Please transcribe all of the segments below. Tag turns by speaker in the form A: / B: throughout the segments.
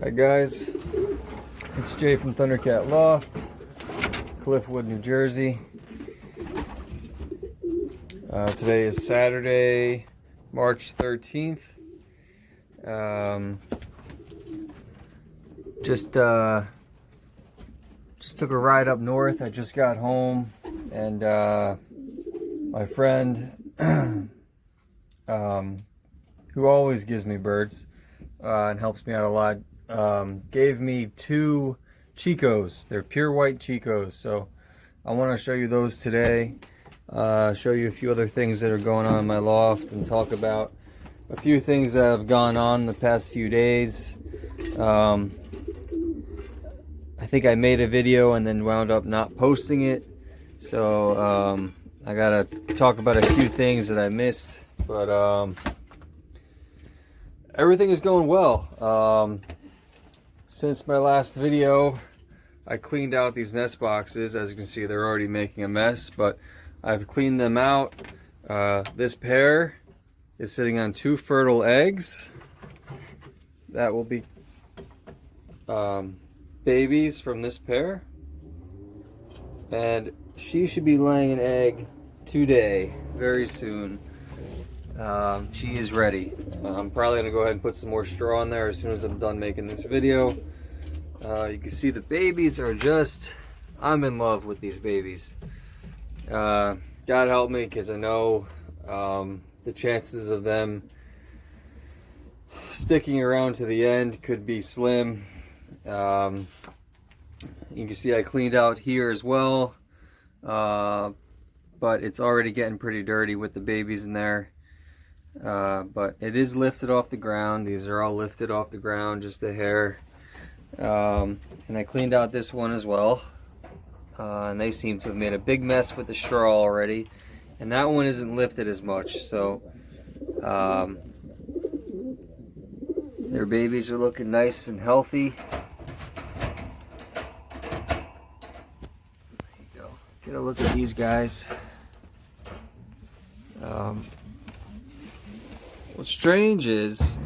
A: Hi guys, it's Jay from Thundercat Loft, Cliffwood, New Jersey. Today is Saturday, March 13th. Just took a ride up north. I just got home, and my friend, who always gives me birds and helps me out a lot, gave me 2 Chicos. They're pure white Chicos, so I want to show you those today. Show you a few other things that are going on in my loft, and talk about a few things that have gone on the past few days. I think I made a video and then wound up not posting it, so I gotta talk about a few things that I missed, but everything is going well. Since my last video, I cleaned out these nest boxes. As you can see, they're already making a mess, but I've cleaned them out. This pair is sitting on 2 fertile eggs. That will be babies from this pair. And she should be laying an egg today, very soon. She is ready. I'm probably going to go ahead and put some more straw in there as soon as I'm done making this video. You can see the babies are just, I'm in love with these babies. God help me, because I know the chances of them sticking around to the end could be slim. You can see I cleaned out here as well, but it's already getting pretty dirty with the babies in there. But it is lifted off the ground. These are all lifted off the ground, just a hair. And I cleaned out this one as well. And they seem to have made a big mess with the straw already. And that one isn't lifted as much, so their babies are looking nice and healthy. There you go. Get a look at these guys. What's strange is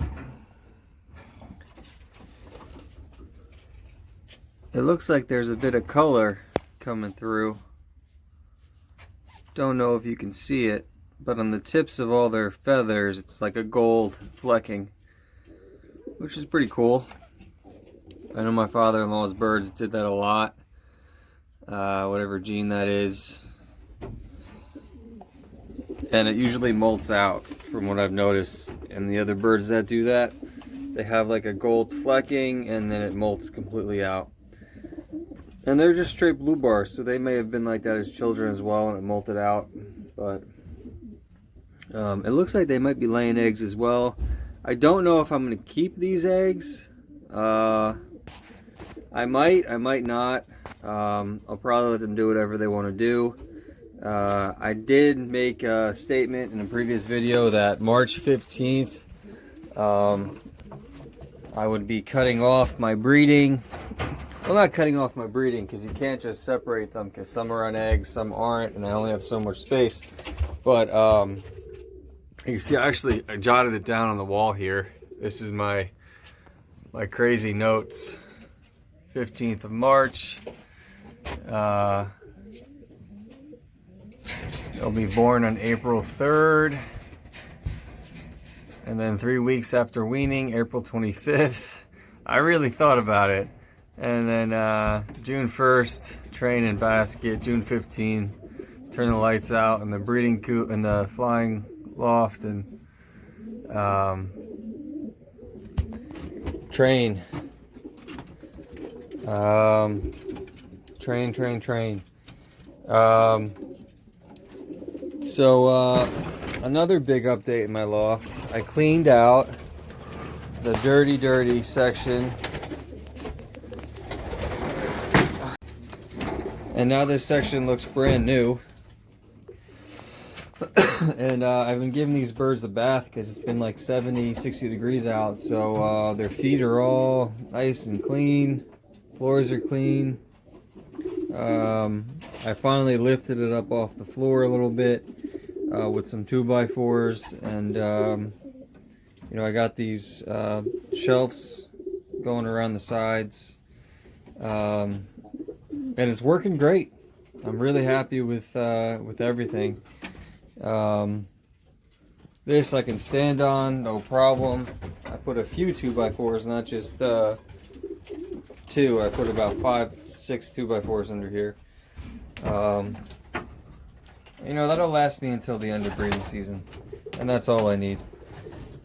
A: it looks like there's a bit of color coming through. Don't know if you can see it, but on the tips of all their feathers it's like a gold flecking, which is pretty cool. I know my father-in-law's birds did that a lot, whatever gene that is. And it usually molts out, from what I've noticed. And the other birds that do that, they have like a gold flecking, and then it molts completely out. And they're just straight blue bars, so they may have been like that as children as well, and it molted out. But it looks like they might be laying eggs as well. I don't know if I'm going to keep these eggs. I might not. I'll probably let them do whatever they want to do. I did make a statement in a previous video that March 15th I would be cutting off my breeding. Well, not cutting off my breeding, because you can't just separate them, because some are on eggs, some aren't, and I only have so much space. But you can see I jotted it down on the wall here. This is my crazy notes. 15th of March. They'll be born on April 3rd, and then 3 weeks after weaning, April 25th. I really thought about it. And then June 1st, train and basket. June 15th, turn the lights out in the breeding coop and the flying loft, and train. Train. So another big update in my loft. I cleaned out the dirty section, and now this section looks brand new. And I've been giving these birds a bath, because it's been like 70-60 degrees out, so their feet are all nice and clean, floors are clean. I finally lifted it up off the floor a little bit with some 2x4s, and you know, I got these shelves going around the sides. And it's working great. I'm really happy with everything. This I can stand on, no problem. I put a few 2x4s, not just 2. I put about 5, 6 2x4s under here. You know, that'll last me until the end of breeding season, and that's all I need.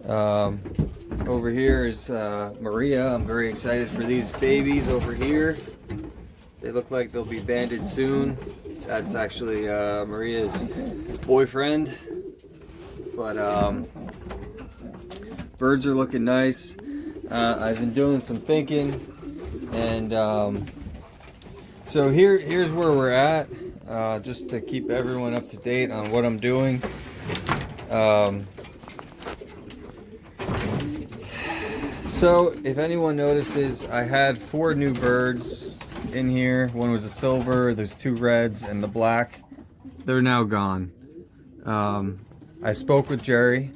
A: Over here is Maria. I'm very excited for these babies over here. They look like they'll be banded soon. That's actually Maria's boyfriend. But birds are looking nice. I've been doing some thinking, and so here's where we're at, just to keep everyone up to date on what I'm doing. So if anyone notices, I had 4 new birds in here. One was a silver, there's 2 reds, and the black. They're now gone. I spoke with Jerry,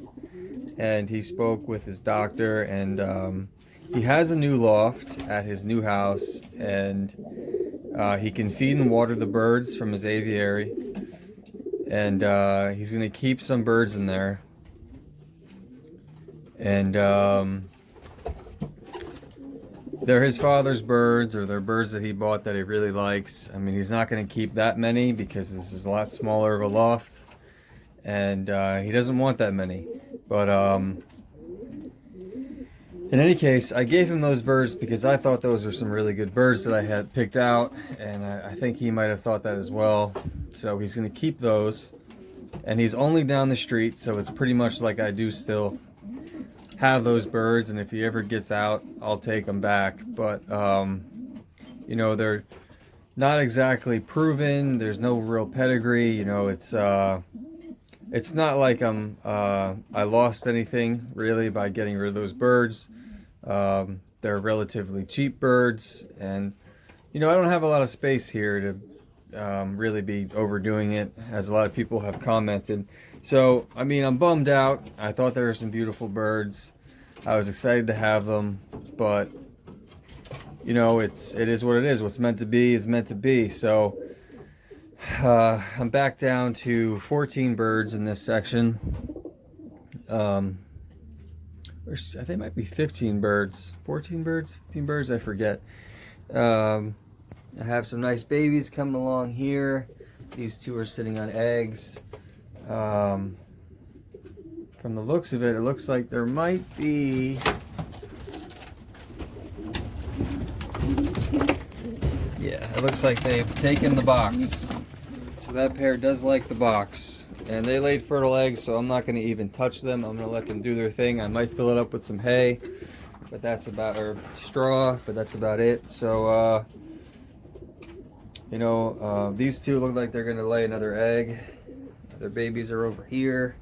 A: and he spoke with his doctor, and he has a new loft at his new house, and he can feed and water the birds from his aviary, and he's going to keep some birds in there. And they're his father's birds, or they're birds that he bought that he really likes. I mean, he's not going to keep that many because this is a lot smaller of a loft, and he doesn't want that many. But in any case, I gave him those birds because I thought those were some really good birds that I had picked out, and I think he might have thought that as well. So he's going to keep those, and he's only down the street, so it's pretty much like I do still have those birds, and if he ever gets out, I'll take them back. But you know, they're not exactly proven. There's no real pedigree. You know, it's not like I lost anything really by getting rid of those birds. They're relatively cheap birds, and you know, I don't have a lot of space here to really be overdoing it, as a lot of people have commented. So, I mean, I'm bummed out. I thought there were some beautiful birds. I was excited to have them, but you know, it is what it is. What's meant to be is meant to be. So, I'm back down to 14 birds in this section. I think it might be 15 birds. 14 birds? 15 birds? I forget. I have some nice babies coming along here. These 2 are sitting on eggs. From the looks of it, it looks like there might be... Yeah, it looks like they've taken the box. So that pair does like the box. And they laid fertile eggs, so I'm not going to even touch them. I'm going to let them do their thing. I might fill it up with some hay, but that's about, or straw, but that's about it. So, you know, these 2 look like they're going to lay another egg. Their babies are over here.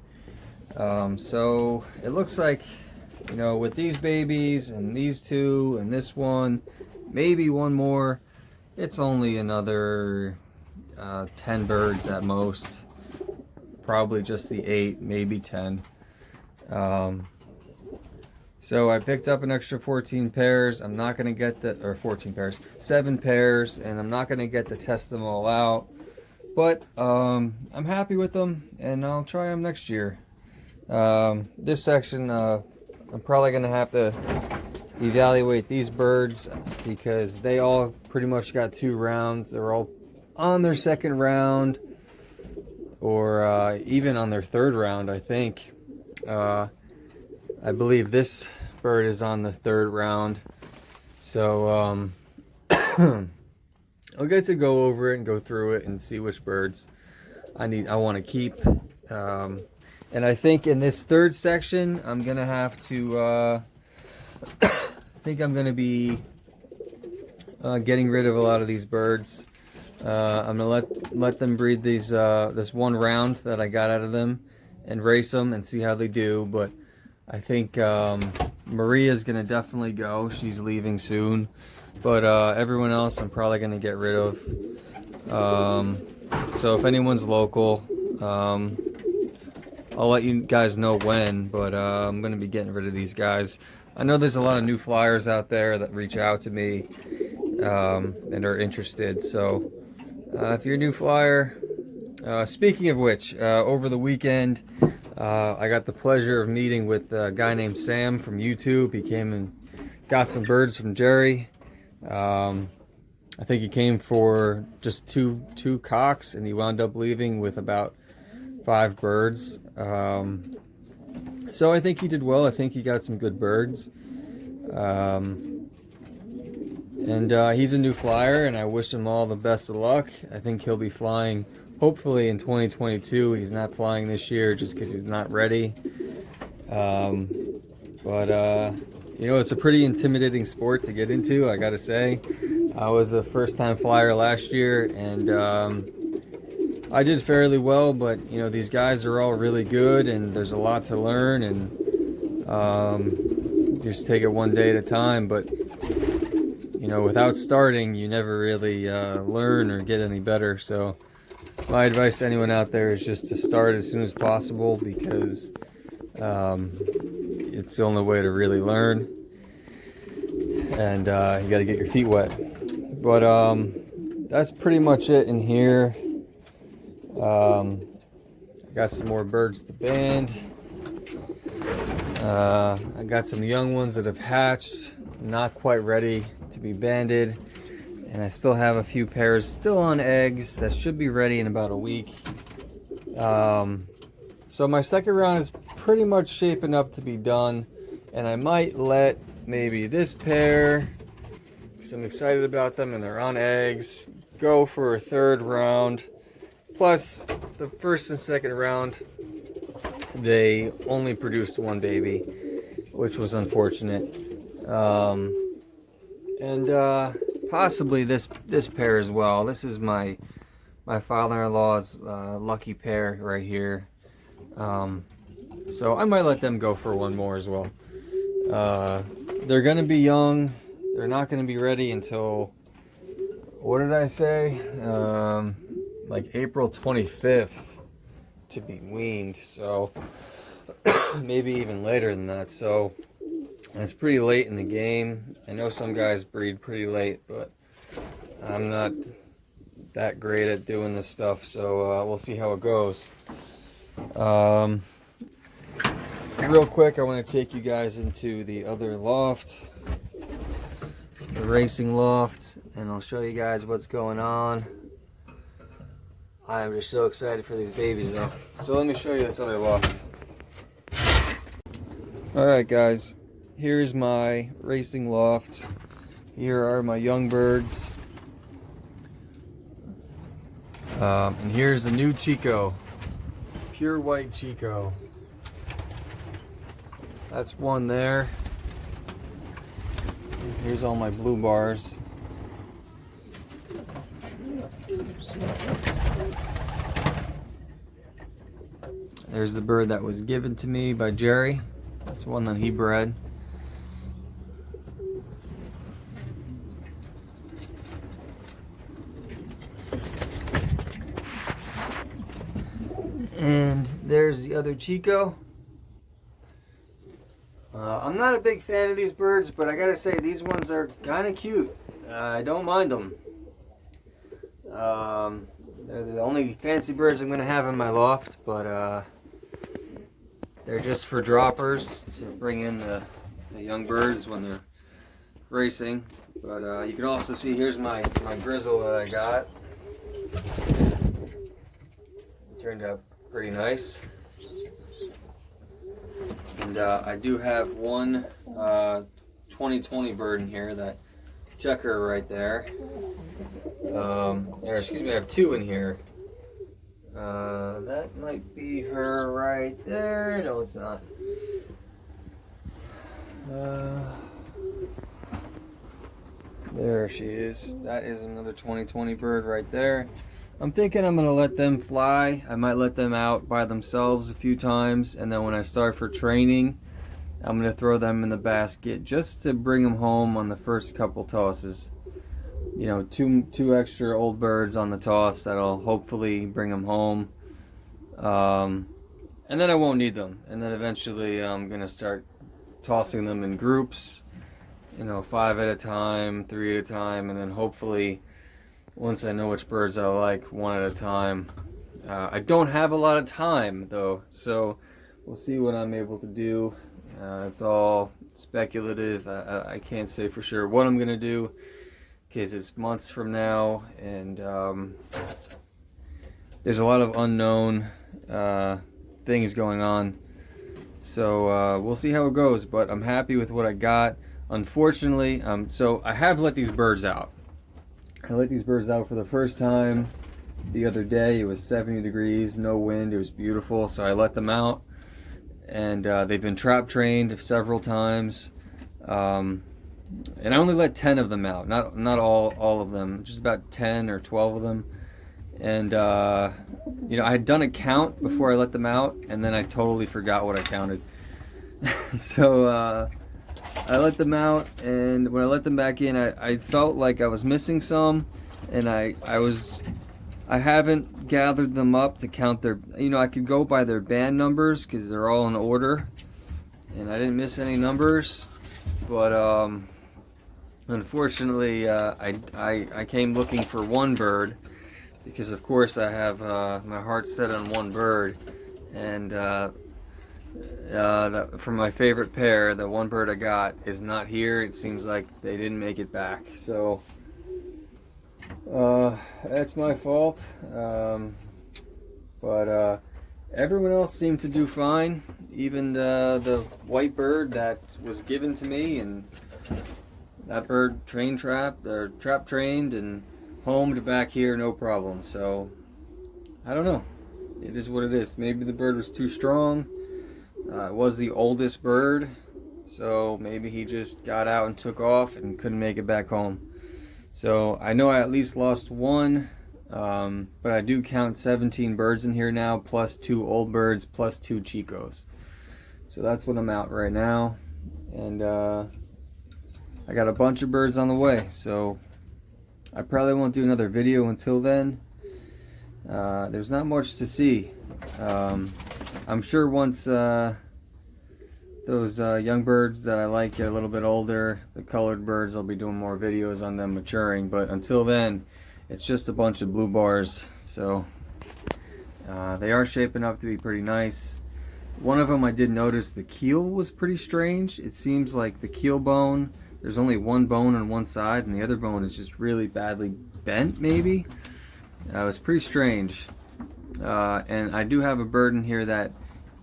A: So it looks like, you know, with these babies and these 2 and this one, maybe one more, it's only another 10 birds at most. Probably just the 8, maybe 10. So I picked up an extra 14 pairs. I'm not going to get the, or 14 pairs, 7 pairs, and I'm not going to get to test them all out. But I'm happy with them, and I'll try them next year. This section, I'm probably going to have to evaluate these birds because they all pretty much got 2 rounds. They're all on their 2nd round, or even on their 3rd round, I think. I believe this bird is on the 3rd round. So I'll get to go over it and go through it and see which birds I want to keep. And I think in this 3rd section, I'm gonna have to. I think I'm gonna be getting rid of a lot of these birds. I'm gonna let them breed these this 1 round that I got out of them, and race them and see how they do. But I think Maria's gonna definitely go. She's leaving soon. But everyone else I'm probably gonna get rid of. So if anyone's local, I'll let you guys know when. But I'm gonna be getting rid of these guys. I know there's a lot of new flyers out there that reach out to me and are interested. So if you're a new flyer, speaking of which, over the weekend, I got the pleasure of meeting with a guy named Sam from YouTube. He came and got some birds from Jerry. I think he came for just two cocks, and he wound up leaving with about 5 birds. So I think he did well. I think he got some good birds. And he's a new flyer, and I wish him all the best of luck. I think he'll be flying hopefully in 2022. He's not flying this year just because he's not ready. You know, it's a pretty intimidating sport to get into, I gotta say. I was a first-time flyer last year, and I did fairly well, but you know, these guys are all really good, and there's a lot to learn, and just take it one day at a time. But you know, without starting, you never really learn or get any better. So my advice to anyone out there is just to start as soon as possible, because it's the only way to really learn, and you got to get your feet wet. But that's pretty much it in here. I got some more birds to band. I got some young ones that have hatched, not quite ready to be banded, and I still have a few pairs still on eggs that should be ready in about a week. So my second round is pretty much shaping up to be done, and I might let maybe this pair, because I'm excited about them and they're on eggs, go for a third round. Plus, the first and second round, they only produced 1 baby, which was unfortunate. Possibly this pair as well. This is my father-in-law's lucky pair right here. So I might let them go for 1 more as well. They're gonna be young. They're not gonna be ready until, what did I say? Like April 25th to be weaned. So maybe even later than that. So it's pretty late in the game. I know some guys breed pretty late, but I'm not that great at doing this stuff, so we'll see how it goes. Real quick, I want to take you guys into the other loft, the racing loft, and I'll show you guys what's going on. I'm just so excited for these babies though. So let me show you this other loft. Alright guys, here's my racing loft. Here are my young birds. And here's the new Chico. Pure white Chico. That's one there. Here's all my blue bars. There's the bird that was given to me by Jerry. That's one that he bred. And there's the other Chico. I'm not a big fan of these birds, but I gotta say these ones are kind of cute. I don't mind them. They're the only fancy birds I'm gonna have in my loft, but they're just for droppers to bring in the young birds when they're racing. But you can also see here's my grizzle that I got. It turned out pretty nice. And I do have one 2020 bird in here, that checker right there. Or excuse me, I have 2 in here. That might be her right there. No, it's not. There she is. That is another 2020 bird right there. I'm thinking I'm going to let them fly. I might let them out by themselves a few times, and then when I start for training, I'm going to throw them in the basket just to bring them home on the first couple tosses. You know, two extra old birds on the toss that'll hopefully bring them home. And then I won't need them. And then eventually I'm going to start tossing them in groups, you know, 5 at a time, 3 at a time, and then hopefully once I know which birds I like, 1 at a time. I don't have a lot of time though, so we'll see what I'm able to do. It's all speculative. I can't say for sure what I'm gonna do because it's months from now, and there's a lot of unknown things going on. So we'll see how it goes, but I'm happy with what I got. Unfortunately, so I have let these birds out. I let these birds out for the first time the other day. It was 70 degrees, no wind, it was beautiful, so I let them out. And they've been trap trained several times. And I only let 10 of them out, not all of them, just about 10 or 12 of them. And you know, I had done a count before I let them out, and then I totally forgot what I counted. So I let them out, and when I let them back in, I felt like I was missing some, and I haven't gathered them up to count their, you know, I could go by their band numbers because they're all in order, and I didn't miss any numbers, but unfortunately I came looking for one bird because of course I have my heart set on one bird, and from my favorite pair, the one bird I got is not here. It seems like they didn't make it back, so that's my fault. But everyone else seemed to do fine, even the white bird that was given to me, and that bird trap trained and homed back here, no problem. So I don't know, it is what it is. Maybe the bird was too strong. It was the oldest bird, so maybe he just got out and took off and couldn't make it back home. So I know I at least lost one, but I do count 17 birds in here now, plus 2 old birds, plus 2 Chicos. So that's what I'm out right now, and I got a bunch of birds on the way, so I probably won't do another video until then. There's not much to see. I'm sure once those young birds that I like get a little bit older, the colored birds, I'll be doing more videos on them maturing, but until then it's just a bunch of blue bars. So they are shaping up to be pretty nice. One of them, I did notice the keel was pretty strange. It seems like the keel bone, there's only one bone on one side and the other bone is just really badly bent, maybe. It was pretty strange. And I do have a bird in here that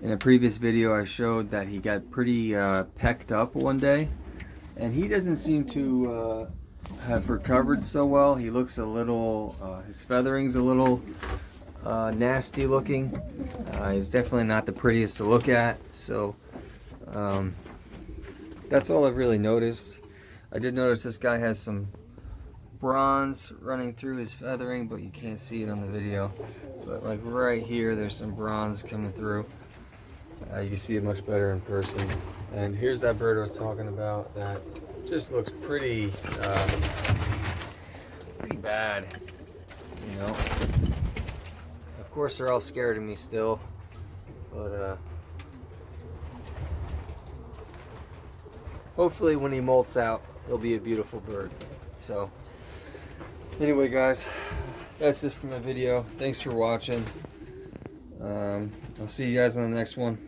A: in a previous video I showed that he got pretty pecked up one day, and he doesn't seem to have recovered so well. He looks a little, his feathering's a little nasty looking. He's definitely not the prettiest to look at, so that's all I've really noticed. I did notice this guy has some bronze running through his feathering, but you can't see it on the video. But like right here, there's some bronze coming through. You can see it much better in person. And here's that bird I was talking about that just looks pretty bad, you know. Of course, they're all scared of me still, but hopefully when he molts out, he'll be a beautiful bird. So anyway, guys, that's it for my video. Thanks for watching. I'll see you guys on the next one.